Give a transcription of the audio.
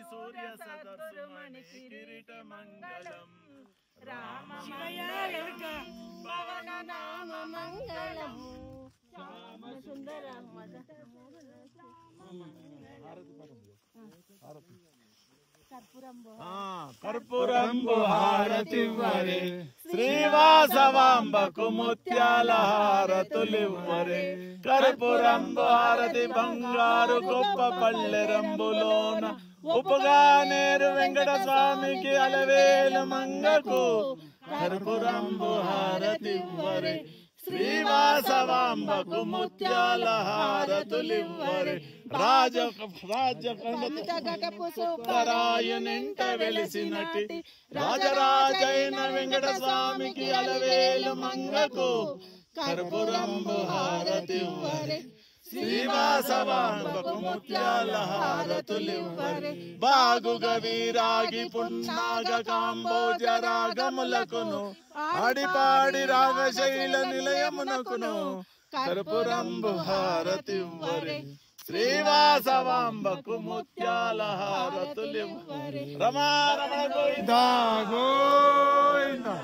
సూర్య సదర్శమణి కిరీట మంగళం రామ పవన నామ మంగళం శ్యామ సుందరం కర్పూరంబు హారతివ్వరే శ్రీవాసవాంబకు ముత్యాల హారతులివ్వరే కర్పూరంబు హారతి బంగారు గొప్ప పల్లెరంబులోన ఉపగా నేరు వెంకట స్వామికి అలవేలు మంగకు కర్పూరంబు హారతివ్వరే శ్రీవాసవాంబకు ముత్యాల హారతులివ్వరే రాజరాయునింట వెలిసినటి రాజరాజైన వెంకట స్వామికి అలవేలు మంగకు కర్పూరంబు హారతివ్వరే శ్రీవాసవాంబకు ముత్యాల హారతులివ్వరే బాగుగా వీరాగి పున్నాగ కాంబోజ రాగములకును ఆడిపాడి రాగశైల నిలయమునకును కర్పూరంబు హారతివ్వరే శ్రీవాసవాంబకు ముత్యాల హారతులివ్వరే రమా రమణ గోవిందా గోవిందా